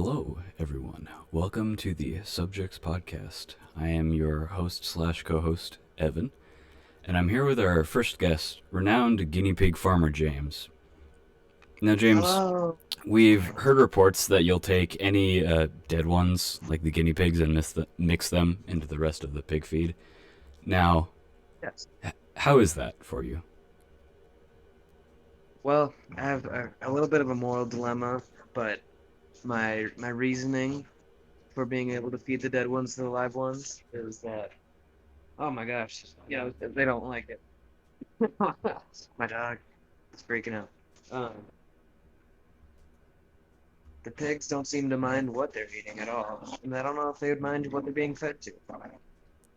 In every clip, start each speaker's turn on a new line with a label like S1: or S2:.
S1: Hello, everyone. Welcome to the Subjects Podcast. I am your host slash co-host, Evan, and I'm here with our first guest, renowned guinea pig farmer James. Now, James,
S2: Hello.
S1: we've heard reports that you'll take any dead ones, like the guinea pigs, and mix them into the rest of the pig feed. Now,
S2: Yes.
S1: how is that for you?
S2: Well, I have a little bit of a moral dilemma, but my reasoning for being able to feed the dead ones to the live ones is that, oh my gosh, they don't like it. My dog is freaking out. The pigs don't seem to mind what they're eating at all, and I don't know if they would mind what they're being fed to.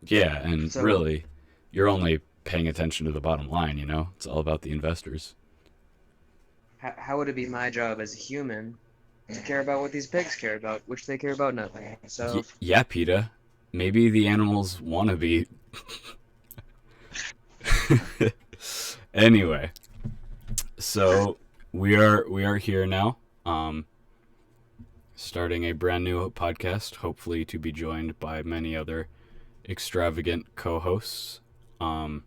S1: Yeah, and
S2: So,
S1: really, you're only paying attention to the bottom line, you know? It's all about the investors.
S2: how would it be my job as a human to care about what these pigs care about, which they care about nothing? So,
S1: Yeah, PETA. Maybe the animals want to be. Anyway, so we are here now, starting a brand new podcast, hopefully to be joined by many other extravagant co-hosts. Um,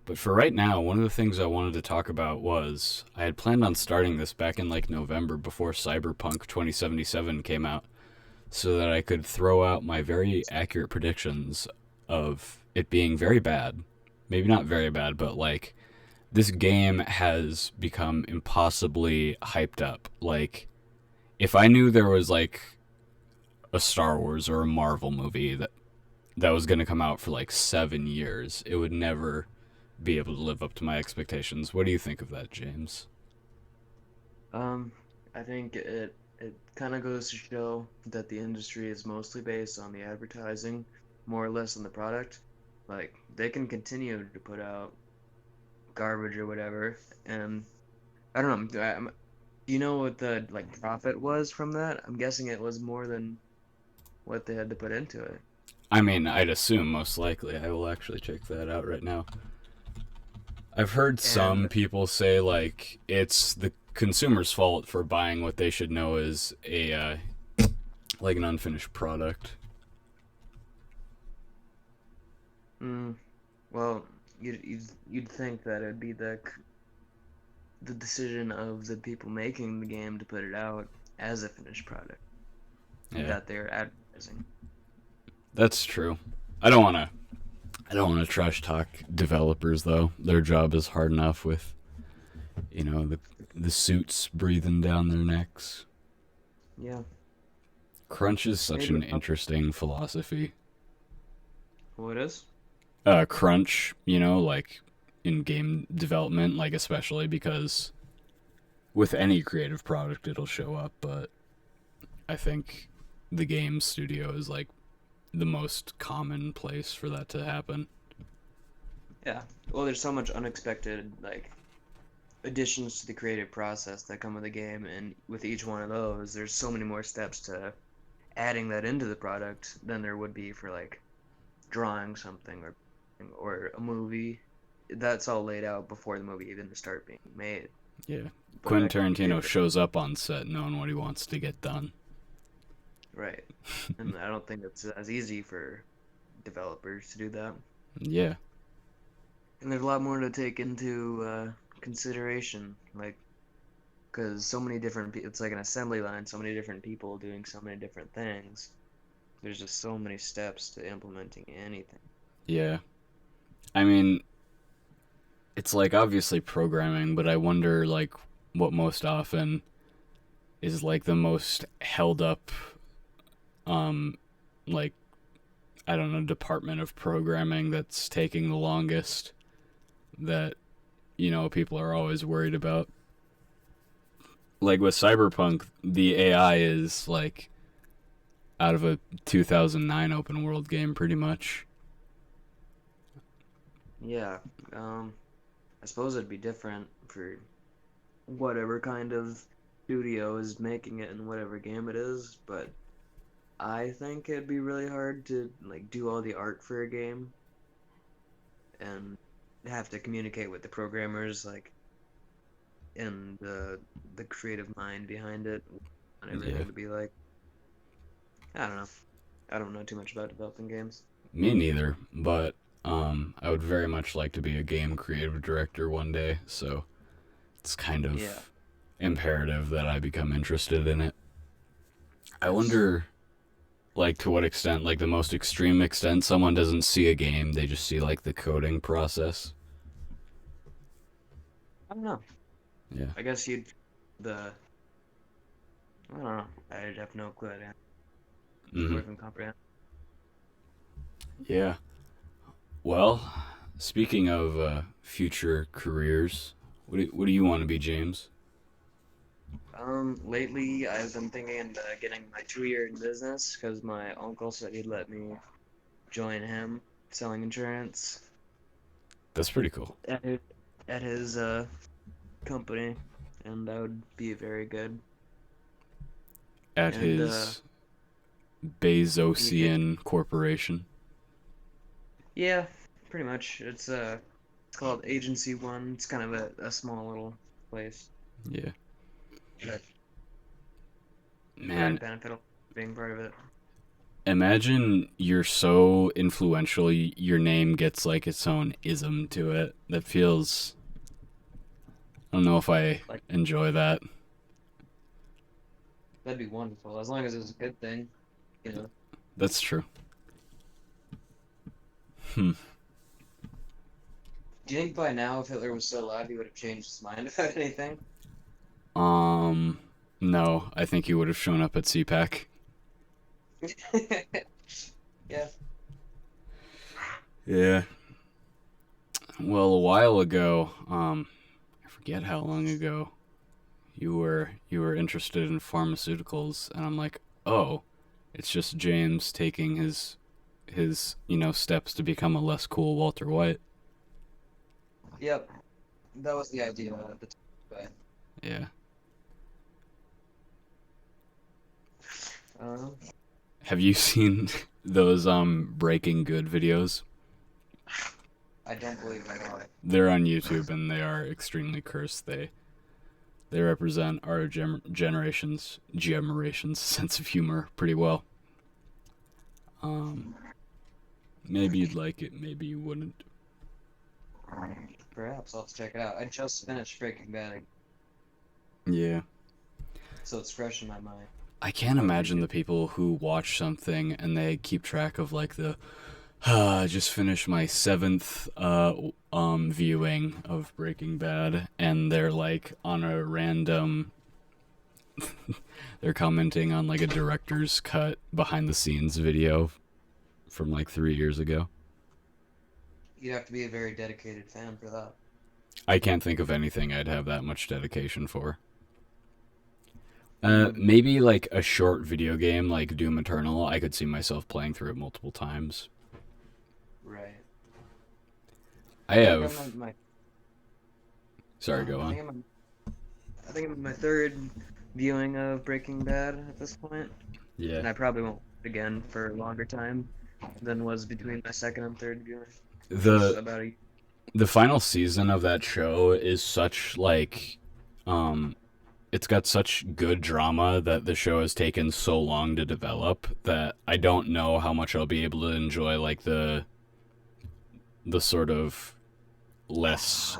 S1: but for right now, one of the things I wanted to talk about was I had planned on starting this back in like November before Cyberpunk 2077 came out, so that I could throw out my very accurate predictions of it being very bad. Maybe not very bad, but like this game has become impossibly hyped up. Like if I knew there was like a Star Wars or a Marvel movie that was going to come out for like 7 years, it would never be able to live up to my expectations. What do you think of that, James?
S2: Um, I think it kind of goes to show that the industry is mostly based on the advertising, more or less on the product. Like they can continue to put out garbage or whatever, and I don't know. Do you know what the like profit was from that? I'm guessing it was more than what they had to put into it.
S1: I mean, I'd assume most likely. I will actually check that out right now. I've heard some
S2: And
S1: people say like it's the consumer's fault for buying what they should know is a like an unfinished product.
S2: mm, well, you'd think that it'd be the decision of the people making the game to put it out as a finished product
S1: Yeah,
S2: that they're advertising.
S1: that's true. I don't want to. I don't want to trash talk developers though. Their job is hard enough with the suits breathing down their necks.
S2: Yeah,
S1: Crunch is such
S2: maybe.
S1: an interesting philosophy.
S2: What is?
S1: Crunch, like in game development, like especially because with any creative product it'll show up, but I think the game studio is like the most common place for that to happen.
S2: Yeah. Well, there's so much unexpected like additions to the creative process that come with the game, and with each one of those, there's so many more steps to adding that into the product than there would be for like drawing something or a movie. That's all laid out before the movie even start being made.
S1: Yeah.
S2: But I
S1: Quentin
S2: it
S1: Tarantino shows up on set knowing what he wants to get done.
S2: right, and I don't think it's as easy for developers to do that.
S1: Yeah.
S2: And there's a lot more to take into consideration, like because so many different it's like an assembly line, so many different people doing so many different things. There's just so many steps to implementing anything.
S1: Yeah. I mean, it's like obviously programming, but I wonder like what most often is like the most held up um like I don't know department of programming that's taking the longest that people are always worried about. Like with Cyberpunk, the AI is like out of a 2009 open world game pretty much.
S2: Yeah, I suppose it'd be different for whatever kind of studio is making it in whatever game it is, but I think it'd be really hard to like do all the art for a game and have to communicate with the programmers like and the creative mind behind it want
S1: Yeah.
S2: everything to be like, I don't know. I don't know too much about developing games.
S1: Me neither, but I would very much like to be a game creative director one day, so it's kind
S2: Yeah.
S1: of imperative that I become interested in it. I
S2: Yes.
S1: wonder, like, to what extent, like, the most extreme extent, someone doesn't see a game, they just see, like, the coding process.
S2: I don't know.
S1: Yeah.
S2: I guess you'd the I don't know. I have no clue. I
S1: Hmm.
S2: can't even comprehend.
S1: Yeah. Well, speaking of future careers, what do you want to be, James?
S2: Lately I've been thinking getting my 2 year in business because my uncle said he'd let me join him selling insurance
S1: That's pretty cool.
S2: at his company, and that would be very good.
S1: At
S2: And
S1: his
S2: it
S1: Bezosian corporation.
S2: yeah, pretty much. It's called Agency One. It's kind of a small little place.
S1: Yeah.
S2: But
S1: Man,
S2: I'd benefit a lot being part of it.
S1: imagine you're so influential, your name gets like its own ism to it. That feels. I don't know if I
S2: Like
S1: enjoy that.
S2: that'd be wonderful as long as it's a good thing, you know.
S1: That's true. Hmm.
S2: Do you think by now, if Hitler was still alive, he would have changed his mind about anything?
S1: Um. No, I think you would have shown up at CPAC.
S2: Yeah.
S1: Yeah. Well, a while ago, I forget how long ago, you were interested in pharmaceuticals, and I'm like, oh, it's just James taking his steps to become a less cool Walter White.
S2: Yep. That was the idea at the time. But,
S1: Yeah.
S2: uh,
S1: Have you seen those Breaking Good videos?
S2: I don't believe I know it.
S1: They're on YouTube and they are extremely cursed. They represent our generation's sense of humor pretty well. Um, maybe you'd like it, maybe you wouldn't.
S2: Perhaps I'll have to check it out. I just finished Breaking Bad,
S1: Yeah.
S2: so it's fresh in my mind.
S1: I can't
S2: I would
S1: imagine
S2: redo.
S1: the people who watch something and they keep track of like I just finished my seventh viewing of Breaking Bad, and they're like on a random. They're commenting on like a director's cut behind the scenes video from like 3 years ago.
S2: You'd have to be a very dedicated fan for that.
S1: I can't think of anything I'd have that much dedication for.
S2: Hmm.
S1: Maybe like a short video game like Doom Eternal. I could see myself playing through it multiple times.
S2: Right.
S1: I
S2: I think I'm
S1: have.
S2: on my
S1: Sorry, go
S2: I
S1: on.
S2: think I think I'm on my third viewing of Breaking Bad at this point,
S1: Yeah.
S2: and I probably won't again for a longer time than was between my second and third viewing, which was
S1: The
S2: about a
S1: the final season of that show is such like um it's got such good drama that the show has taken so long to develop that I don't know how much I'll be able to enjoy like the sort of less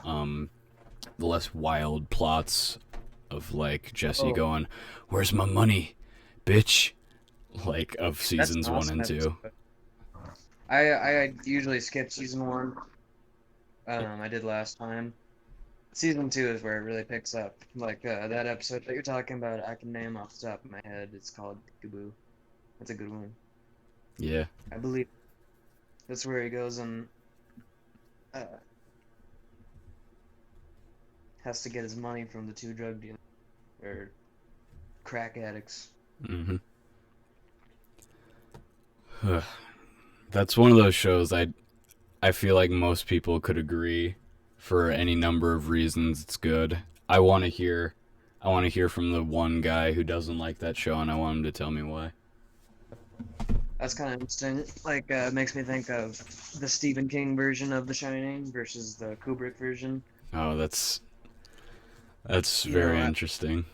S1: the less wild plots of like Jesse
S2: oh,
S1: going, "Where's my money, bitch?" Like of
S2: that's an
S1: seasons one
S2: awesome
S1: and
S2: episode.
S1: two.
S2: I usually skip season one. I did last time. Season two is where it really picks up. Like that episode that you're talking about, I can name off the top of my head. It's called Peekaboo. That's a good one.
S1: Yeah.
S2: I believe that's where he goes and uh, has to get his money from the two drug dealers or crack addicts.
S1: Hmm. That's one of those shows I feel like most people could agree for any number of reasons it's good. I want to hear from the one guy who doesn't like that show and I want him to tell me why.
S2: That's kind of interesting. Like, it makes me think of the Stephen King version of The Shining versus the Kubrick version.
S1: Oh, that's
S2: You know,
S1: very interesting.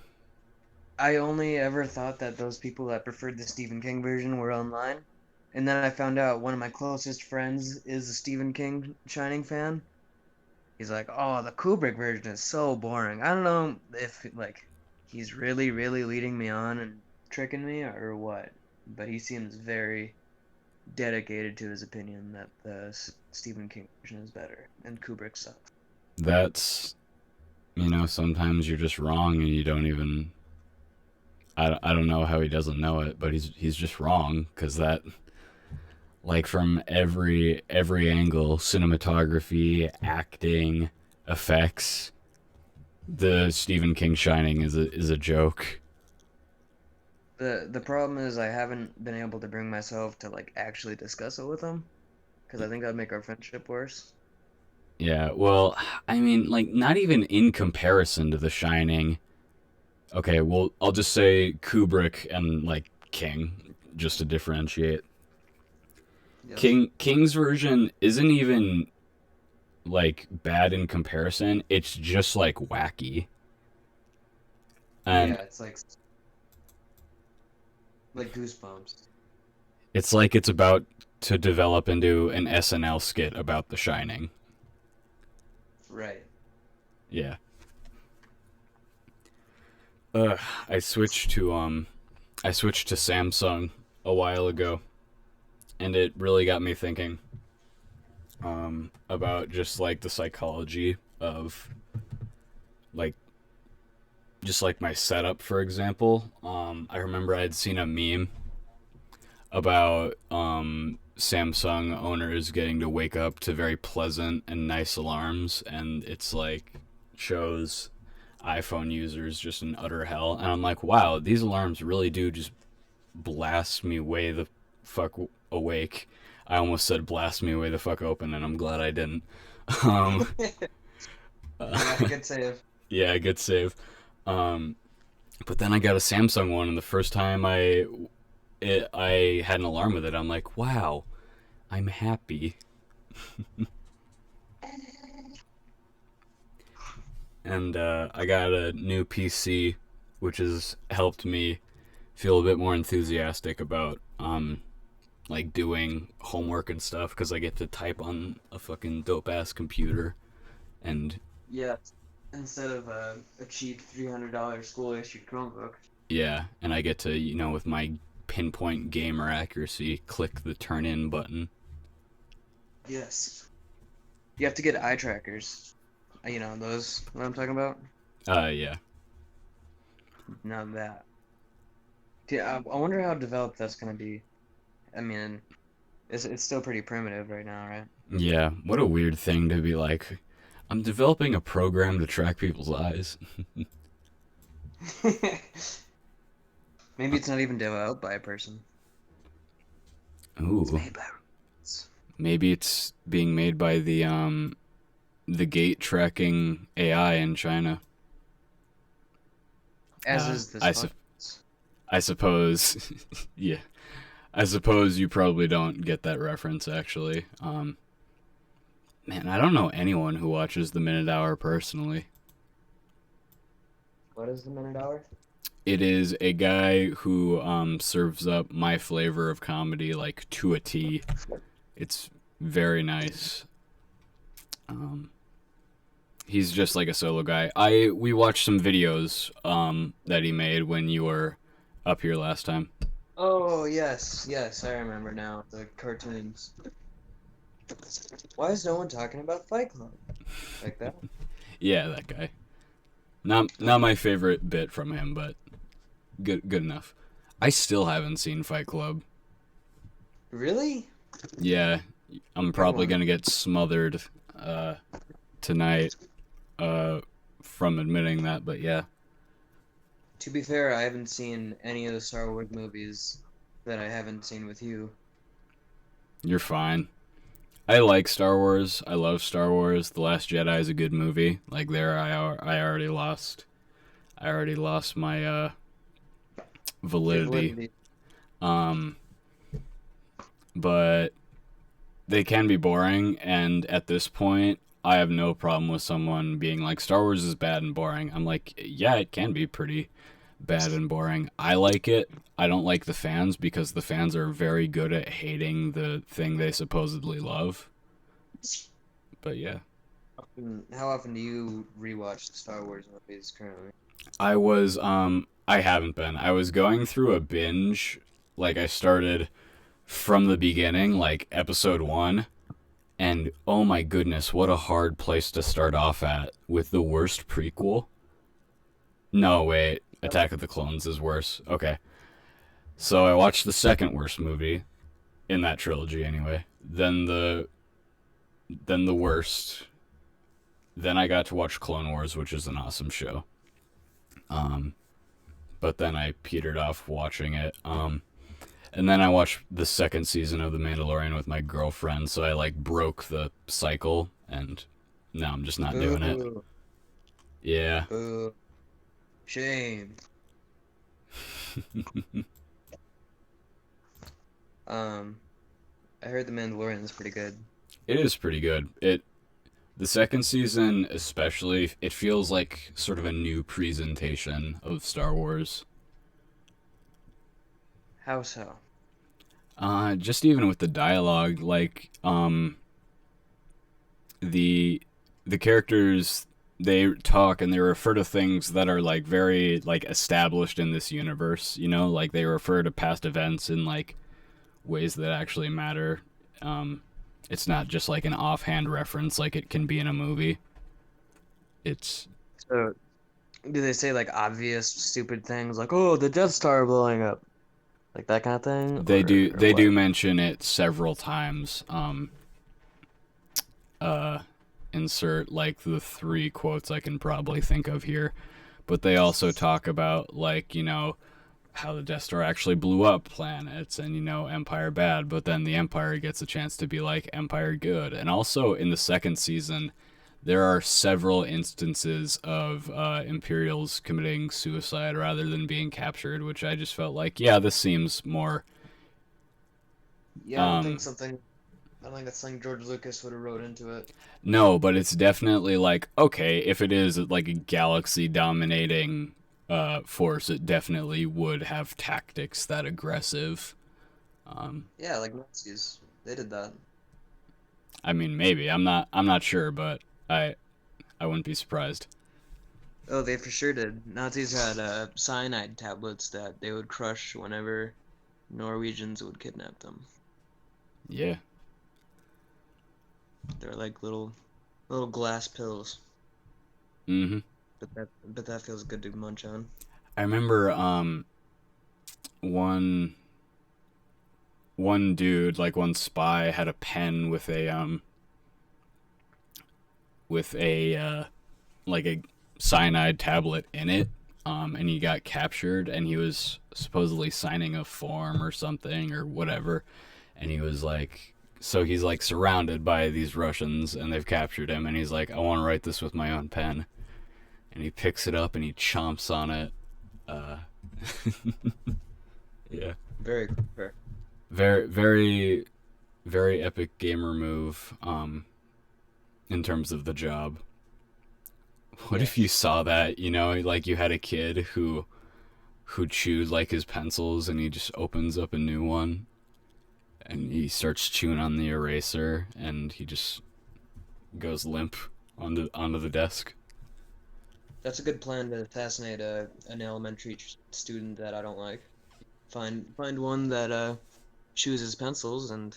S2: I only ever thought that those people that preferred the Stephen King version were online. And then I found out one of my closest friends is a Stephen King Shining fan. He's like, "Oh, the Kubrick version is so boring." I don't know if like he's really, really leading me on and tricking me or what, but he seems very dedicated to his opinion that the Stephen King version is better and Kubrick sucks.
S1: That's, sometimes you're just wrong and you don't even. I don't know how he doesn't know it, but he's just wrong because that, like, from every angle, cinematography, acting, effects, the Stephen King Shining is a joke.
S2: The problem is I haven't been able to bring myself to like actually discuss it with him because I think that'd make our friendship worse.
S1: Yeah, well, I mean, like, not even in comparison to The Shining. Okay, well, I'll just say Kubrick and, like, King, just to differentiate.
S2: Yes.
S1: King's version isn't even, like, bad in comparison. It's just, like, wacky. And
S2: Yeah, it's like Goosebumps.
S1: it's like it's about to develop into an SNL skit about The Shining.
S2: Right.
S1: Yeah. Uh, I switched to Samsung a while ago, and it really got me thinking about just like the psychology of like just like my setup, for example. I remember I'd seen a meme about Samsung owners getting to wake up to very pleasant and nice alarms, and it's like shows iPhone users just in utter hell. And I'm like, wow, these alarms really do just blast me way the fuck awake. I almost said blast me way the fuck open, and I'm glad I didn't. Um,
S2: Yeah, good save.
S1: yeah, good save. Um, but then I got a Samsung one, and the first time I had an alarm with it, I'm like, wow, I'm happy. And I got a new PC, which has helped me feel a bit more enthusiastic about like doing homework and stuff because I get to type on a fucking dope ass computer. And
S2: Yeah, instead of a cheap $300 school issued Chromebook.
S1: yeah, and I get to, with my pinpoint gamer accuracy, click the turn in button.
S2: Yes. You have to get eye trackers. You know, those what I'm talking about?
S1: Yeah.
S2: Now that. Yeah, I wonder how developed that's gonna be. I mean, it's still pretty primitive right now, right?
S1: Yeah, what a weird thing to be like. I'm developing a program to track people's eyes.
S2: Maybe it's not even developed by a person. It's
S1: Ooh,
S2: made by robots.
S1: maybe it's being made by the gate tracking AI in China.
S2: As is this
S1: I
S2: podcast.
S1: I suppose, yeah. I suppose you probably don't get that reference actually. Man, I don't know anyone who watches the Minute Hour personally.
S2: What is the minute hour?
S1: It is a guy who serves up my flavor of comedy like to a T. It's very nice. Um, he's just like a solo guy. We watched some videos that he made when you were up here last time.
S2: Oh, yes, yes, I remember now. The cartoons. Why is no one talking about Fight Club like that?
S1: Yeah, that guy. Not my favorite bit from him, but good enough. I still haven't seen Fight Club.
S2: Really?
S1: Yeah, I'm
S2: Good
S1: probably
S2: one.
S1: gonna get smothered uh, tonight from admitting that, but yeah,
S2: To be fair, I haven't seen any of the Star Wars movies that I haven't seen with you.
S1: you're fine. I like Star Wars. I love Star Wars. The Last Jedi is a good movie. Like there, I already lost. I already lost my
S2: Your
S1: validity.
S2: validity.
S1: Um, but they can be boring, and at this point, I have no problem with someone being like, Star Wars is bad and boring. I'm like, yeah, it can be pretty bad and boring. I like it. I don't like the fans because the fans are very good at hating the thing they supposedly love. But yeah.
S2: How often do you rewatch the Star Wars movies currently?
S1: I haven't been. I was going through a binge. Like I started from the beginning, like episode 1, and oh my goodness, what a hard place to start off at with the worst prequel. No, wait. Attack of the Clones is worse. Okay. So I watched the second worst movie in that trilogy anyway. Then the worst. Then I got to watch Clone Wars, which is an awesome show. Um but then I petered off watching it. And then I watched the second season of The Mandalorian with my girlfriend, so I like broke the cycle and now I'm just not doing it.
S2: Boo,
S1: Yeah.
S2: boo, shame. Um, I heard The Mandalorian is pretty good.
S1: It is pretty good. The second season especially, it feels like sort of a new presentation of Star Wars.
S2: How so?
S1: Just even with the dialogue, like the the characters, they talk and they refer to things that are like very like established in this universe, like they refer to past events in like ways that actually matter. Um it's not just like an offhand reference like it can be in a movie. It's
S2: So, do they say like obvious stupid things like, "Oh, the Death Star blowing up," like that kind of thing,
S1: they do
S2: or
S1: they
S2: what?
S1: do mention it several times. Uh Insert like the three quotes I can probably think of here, but they also talk about like how the Death Star actually blew up planets and Empire bad, but then the Empire gets a chance to be like Empire good. And also in the second season, there are several instances of Imperials committing suicide rather than being captured, which I just felt like, yeah, this seems more.
S2: Yeah,
S1: Um,
S2: I don't think that's something George Lucas would have wrote into it.
S1: no, but it's definitely like, okay, if it is like a galaxy dominating force, it definitely would have tactics that aggressive. Um,
S2: Yeah, like Nazis. They did that.
S1: I mean, maybe I'm not sure, but I wouldn't be surprised.
S2: Oh, they for sure did. Nazis had cyanide tablets that they would crush whenever Norwegians would kidnap them.
S1: Yeah.
S2: They're like little glass pills,
S1: Mm-hmm.
S2: but that feels good to munch on.
S1: I remember one one dude, like one spy, had a pen with a like a cyanide tablet in it, and he got captured, and he was supposedly signing a form or something or whatever, and he was like, so he's like surrounded by these Russians, and they've captured him, and he's like, I want to write this with my own pen, and he picks it up and he chomps on it. Uh, yeah,
S2: Very clever.
S1: very, very, very epic gamer move. In terms of the job. What if you
S2: Yes.
S1: saw that? Like you had a kid who chewed like his pencils, and he just opens up a new one, and he starts chewing on the eraser, and he just goes limp onto the desk.
S2: That's a good plan to assassinate an elementary student that I don't like. Find one that chews his pencils and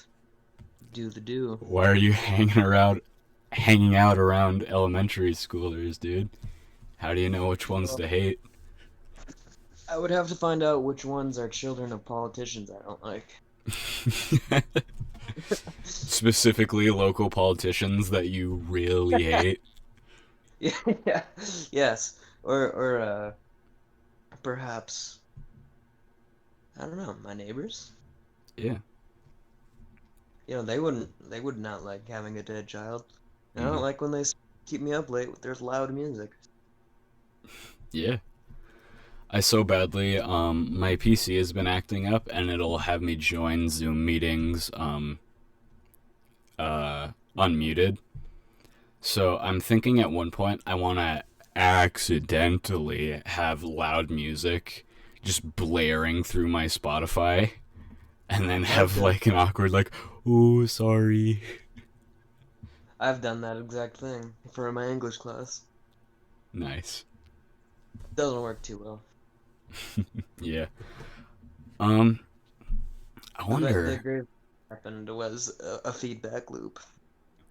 S2: do the do.
S1: Why are you hanging out around elementary schoolers, dude? How do you know which ones
S2: Well,
S1: to hate?
S2: I would have to find out which ones are children of politicians I don't like.
S1: Specifically local politicians that you really hate.
S2: Yeah, yeah, yes, or perhaps I don't know, my neighbors.
S1: Yeah.
S2: They would not like having a dead child. I
S1: Hmm.
S2: don't like when keep me up late with their loud music.
S1: Yeah. I so badly my PC has been acting up, and it'll have me join Zoom meetings unmuted. So I'm thinking at one point I want to accidentally have loud music just blaring through my Spotify and then have
S2: Okay.
S1: like an awkward like, oh, sorry.
S2: I've done that exact thing for my English class.
S1: Nice.
S2: Doesn't work too well.
S1: Yeah. Um, I
S2: The
S1: wonder.
S2: great happened was a feedback loop,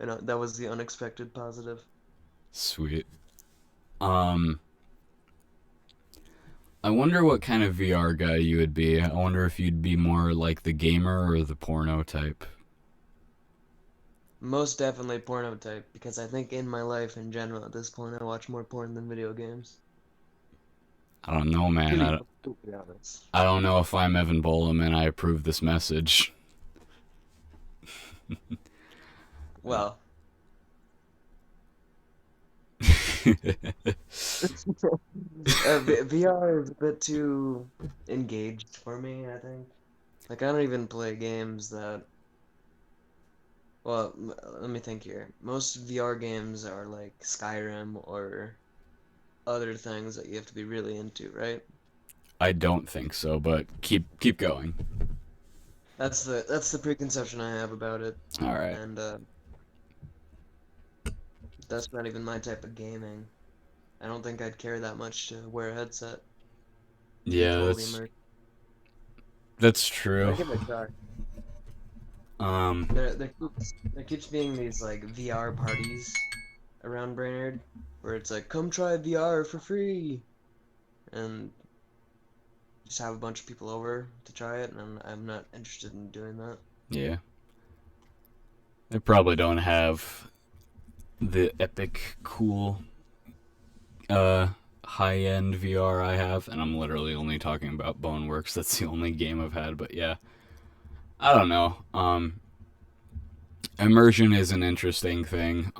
S2: and that was the unexpected positive.
S1: Sweet. Um, I wonder what kind of VR guy you would be. I wonder if you'd be more like the gamer or the porno type.
S2: Most definitely porno type, because I think in my life in general at this point I watch more porn than video games.
S1: I don't know,
S2: To
S1: man.
S2: be
S1: I,
S2: completely honest.
S1: I don't know if I'm Evan Bolam and I approve this message.
S2: Well, VR is a bit too engaged for me, I think. Like, I don't even play games that. Well, let me think here. Most VR games are like Skyrim or other things that you have to be really into, right?
S1: I don't think so, but keep going.
S2: That's the preconception I have about it,
S1: All right.
S2: and that's not even my type of gaming. I don't think I'd care that much to wear a headset to be
S1: Yeah,
S2: totally
S1: that's
S2: immersed.
S1: that's
S2: But I
S1: true.
S2: give it a try.
S1: Um,
S2: There keeps being these like VR parties around Brainerd where it's like, come try VR for free, and just have a bunch of people over to try it, and I'm not interested in doing that.
S1: yeah. They probably don't have the epic cool uh high end VR I have, and I'm literally only talking about Boneworks. That's the only game I've had, but yeah. I don't know. Immersion is an interesting thing.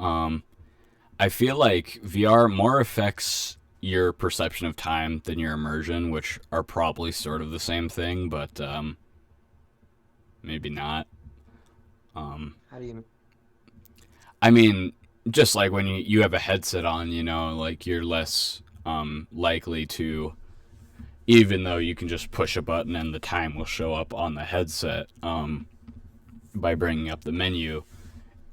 S1: I feel like VR more affects your perception of time than your immersion, which are probably sort of the same thing, but maybe not. Um,
S2: How do you?
S1: I mean, just like when you have a headset on, like you're less likely to, even though you can just push a button and the time will show up on the headset by bringing up the menu.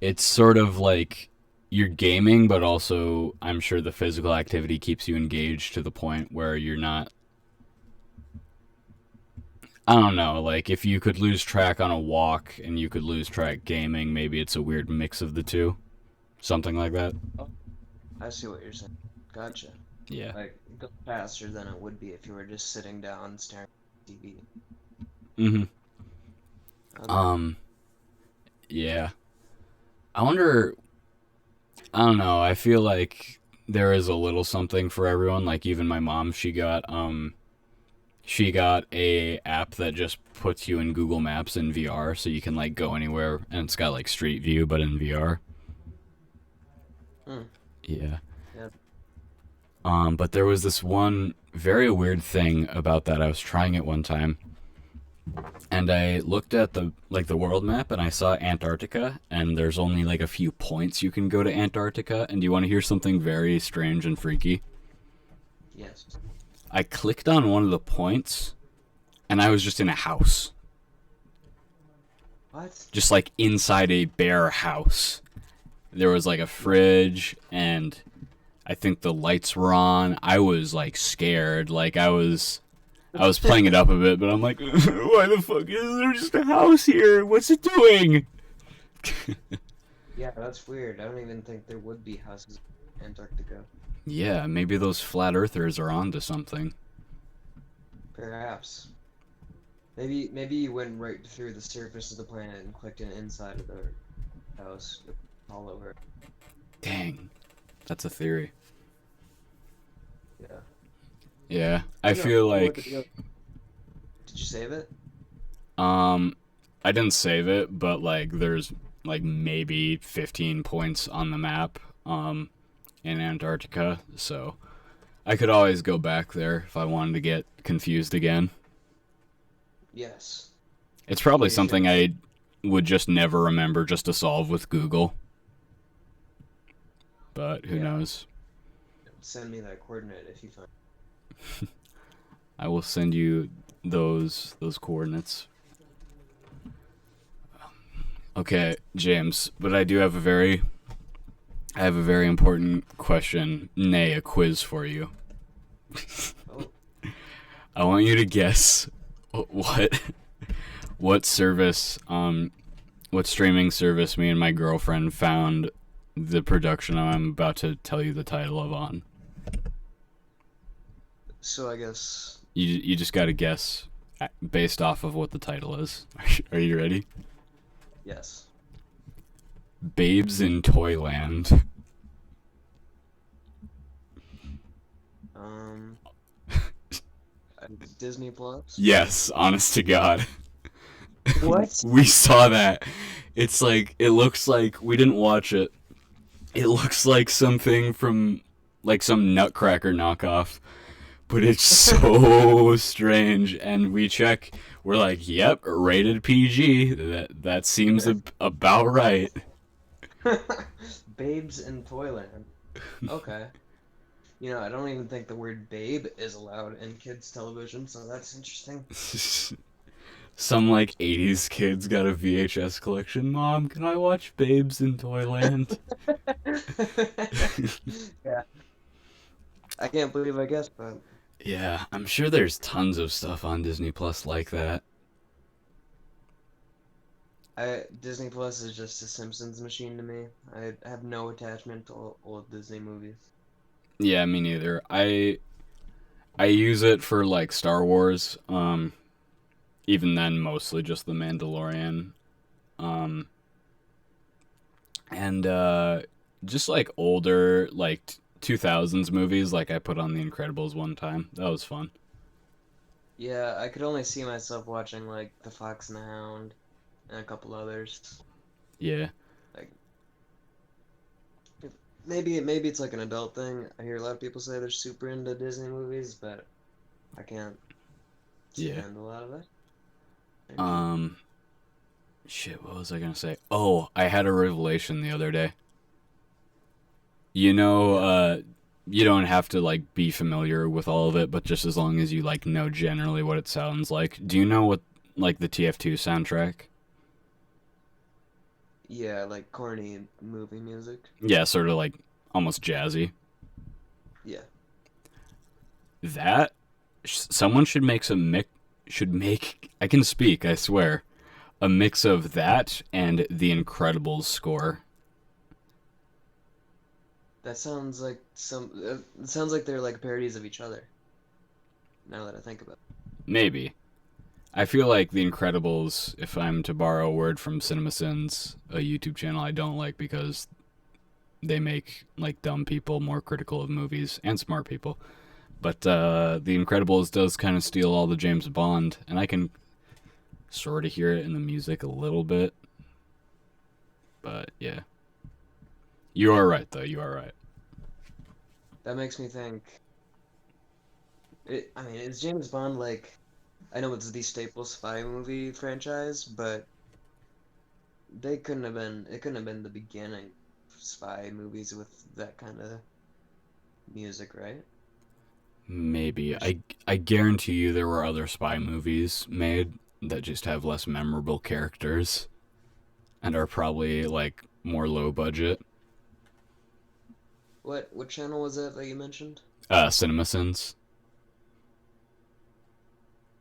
S1: It's sort of like you're gaming, but also I'm sure the physical activity keeps you engaged to the point where you're not. I don't know, like if you could lose track on a walk and you could lose track gaming, maybe it's a weird mix of the two. Something like that.
S2: Oh, I see what you're saying. Gotcha.
S1: Yeah.
S2: Like, it goes faster than it would be if you were just sitting down staring at TV.
S1: Mm hmm.
S2: Okay.
S1: Yeah. I wonder. I don't know. I feel like there is a little something for everyone. Like even my mom, she got a app that just puts you in Google Maps in VR, so you can like go anywhere, and it's got like Street View, but in VR.
S2: Hmm.
S1: Yeah.
S2: Yeah.
S1: But there was this one very weird thing about that. I was trying it one time, and I looked at the world map, and I saw Antarctica, and there's only like a few points you can go to Antarctica. And do you want to hear something very strange and freaky?
S2: Yes.
S1: I clicked on one of the points, and I was just in a house,
S2: What?
S1: just like inside a bare house. There was like a fridge, and I think the lights were on. I was like scared, like I was playing it up a bit, but I'm like, why the fuck is there just a house here? What's it doing?
S2: Yeah, that's weird. I don't even think there would be houses in Antarctica.
S1: Yeah, maybe those flat earthers are onto something.
S2: Perhaps. Maybe you went right through the surface of the planet and clicked in inside of the house all over.
S1: Dang, that's a theory.
S2: Yeah.
S1: Yeah, I
S2: You know,
S1: feel
S2: you look at
S1: like
S2: the- Did you save it?
S1: um I didn't save it, but like there's like maybe 15 points on the map in Antarctica, so I could always go back there if I wanted to get confused again.
S2: Yes.
S1: It's probably
S2: Pretty sure.
S1: something I would just never remember just to solve with Google, but who
S2: Yeah.
S1: knows?
S2: send me that coordinate if you find.
S1: I will send you those coordinates. Okay, James, but I have a very important question, nay, a quiz for you.
S2: Oh,
S1: I want you to guess what what service what streaming service me and my girlfriend found the production I'm about to tell you the title of on.
S2: so I guess
S1: You just got to guess based off of what the title is. Are you ready?
S2: yes.
S1: Babes in Toyland.
S2: Um, Disney Plus.
S1: Yes, honest to God.
S2: What?
S1: We saw that. It's like it looks like we didn't watch it. It looks like something from like some Nutcracker knockoff, but it's so strange. And we check, we're like, "Yep, rated PG. That seems about right."
S2: Babes in Toyland. Okay. I don't even think the word babe is allowed in kids' television, so that's interesting.
S1: Some like '80s kids got a VHS collection. Mom, can I watch Babes in Toyland?
S2: Yeah, I can't believe I guessed that.
S1: Yeah, I'm sure there's tons of stuff on Disney Plus like that.
S2: Disney Plus is just a Simpsons machine to me. I have no attachment to old Disney movies.
S1: Yeah, me neither. I use it for like Star Wars. Even then, mostly just The Mandalorian. Um, and just like older like 2000s movies. Like I put on The Incredibles one time. That was fun.
S2: Yeah, I could only see myself watching like The Fox and the Hound and a couple others.
S1: Yeah,
S2: Like maybe it's like an adult thing. I hear a lot of people say they're super into Disney movies, but I can't
S1: yeah.
S2: stand a lot of it. Maybe.
S1: Um, shit. What was I gonna say? Oh, I had a revelation the other day. You know,
S2: Yeah.
S1: you don't have to like be familiar with all of it, but just as long as you like know generally what it sounds like. Do you know what like the TF2 soundtrack?
S2: Yeah, like corny movie music.
S1: Yeah, sort of like almost jazzy.
S2: Yeah.
S1: That someone should make some mix. Should make. I can speak. I swear. A mix of that and the Incredibles score.
S2: That sounds like it sounds like they're like parodies of each other. Now that I think about
S1: Maybe. I feel like The Incredibles, if I'm to borrow a word from CinemaSins, a YouTube channel I don't like because they make like dumb people more critical of movies and smart people. But The Incredibles does kind of steal all the James Bond, and I can sort of hear it in the music a little bit. But yeah, you are right though. You are right.
S2: it. That makes me think. I mean, is James Bond like? I know it's the staple spy movie franchise, but they couldn't have been. It couldn't have been the beginning of spy movies with that kind of music, right?
S1: Maybe
S2: Which,
S1: I guarantee you there were other spy movies made that just have less memorable characters and are probably like more low budget.
S2: what channel was that you mentioned?
S1: CinemaSins.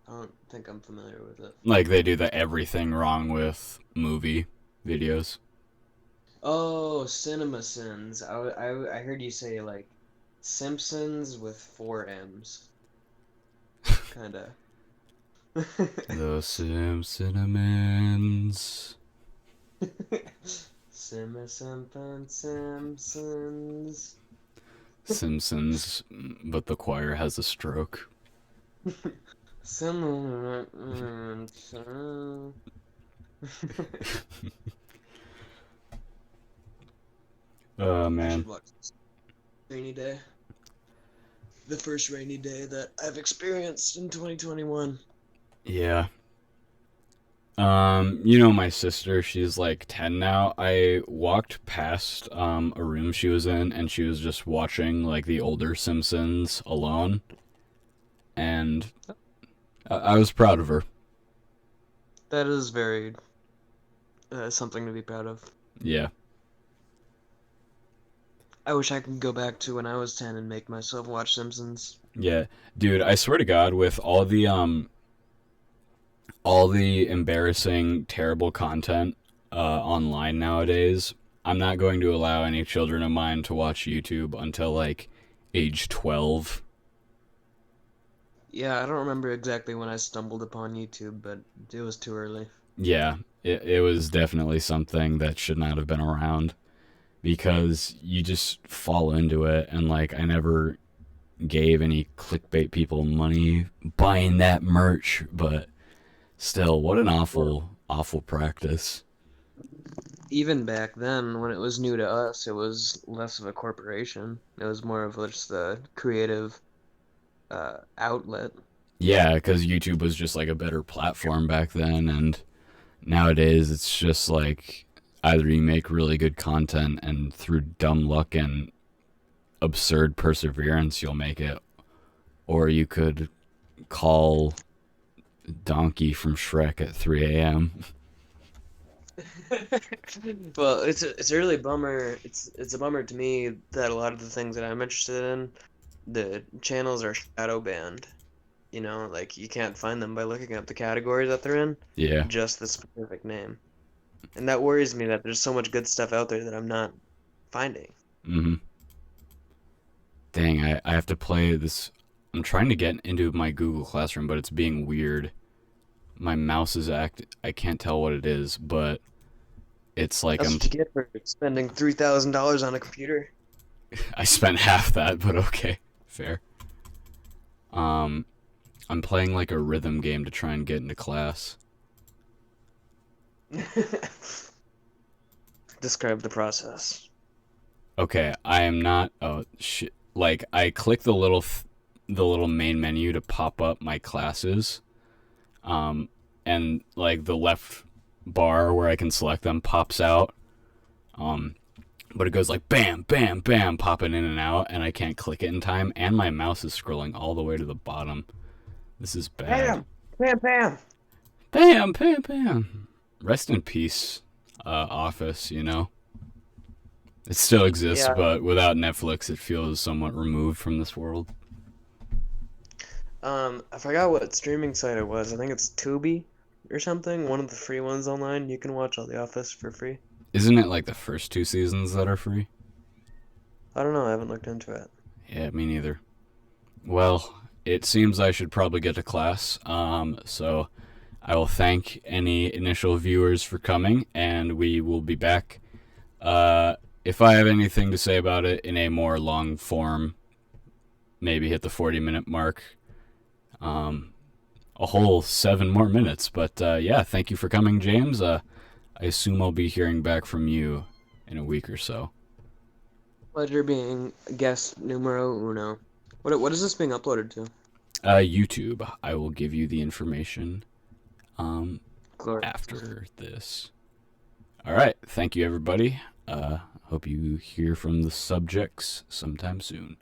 S2: I don't think I'm familiar with it.
S1: Like they do the everything wrong with movie videos.
S2: Oh, CinemaSins. I heard you say like Simpsons with four M's. Kinda.
S1: The Simpsons.
S2: Simpsons.
S1: Simpsons, but the choir has a stroke.
S2: Simpsons.
S1: Oh
S2: I
S1: man.
S2: should watch this. Rainy day. The first rainy day that I've experienced in 2021.
S1: Yeah. You know my sister, she's like 10 now. I walked past a room she was in and she was just watching like the older Simpsons alone and I was proud of her.
S2: That is very something to be proud of.
S1: Yeah.
S2: I wish I could go back to when I was 10 and make myself watch Simpsons.
S1: Yeah. Dude, I swear to God with all the embarrassing terrible content online nowadays, I'm not going to allow any children of mine to watch YouTube until like age 12.
S2: Yeah, I don't remember exactly when I stumbled upon YouTube, but it was too early.
S1: Yeah, it was definitely something that should not have been around because you just fall into it. And like, I never gave any clickbait people money buying that merch, but still, what an
S2: Well,
S1: awful practice.
S2: even back then, when it was new to us, it was less of a corporation. It was more of just a creative outlet.
S1: Yeah, because YouTube was just like a better platform back then, and nowadays it's just like either you make really good content and through dumb luck and absurd perseverance you'll make it, or you could call Donkey from Shrek at 3 a.m.
S2: Well, it's a really bummer. It's a bummer to me that a lot of the things that I'm interested in, the channels are shadow banned. You know, like you can't find them by looking up the categories that they're in,
S1: Yeah.
S2: just the specific name. And that worries me that there's so much good stuff out there that I'm not finding.
S1: Mm-hmm. Dang, I have to play this. I'm trying to get into my Google Classroom, but it's being weird. My mouse is I can't tell what it is, but it's like
S2: That's what you get for spending $3,000 on a computer.
S1: I spent half that, but okay, fair. Um, I'm playing like a rhythm game to try and get into class.
S2: Describe the process.
S1: Okay, I am not. Oh shit! Like I click the little main menu to pop up my classes, and like the left bar where I can select them pops out. Um, but it goes like bam, bam, bam, popping in and out, and I can't click it in time, and my mouse is scrolling all the way to the bottom. This is bad.
S2: Bam! Bam! Bam!
S1: Bam, bam, bam. Rest in peace, Office. You know, it still exists,
S2: Yeah.
S1: but without Netflix, it feels somewhat removed from this world.
S2: I forgot what streaming site it was. I think it's Tubi or something. One of the free ones online. You can watch all The Office for free.
S1: Isn't it like the first two seasons that are free?
S2: I don't know. I haven't looked into it.
S1: Yeah, me neither. Well, it seems I should probably get to class. So I will thank any initial viewers for coming, and we will be back. If I have anything to say about it in a more long form, maybe hit the 40-minute mark. Um, a whole 7 more minutes. But yeah, thank you for coming, James. I assume I'll be hearing back from you in a week or so.
S2: Pleasure being guest numero uno. What is this being uploaded to?
S1: YouTube. I will give you the information um,
S2: Glory.
S1: after this. All right. Thank you, everybody. Hope you hear from the subjects sometime soon.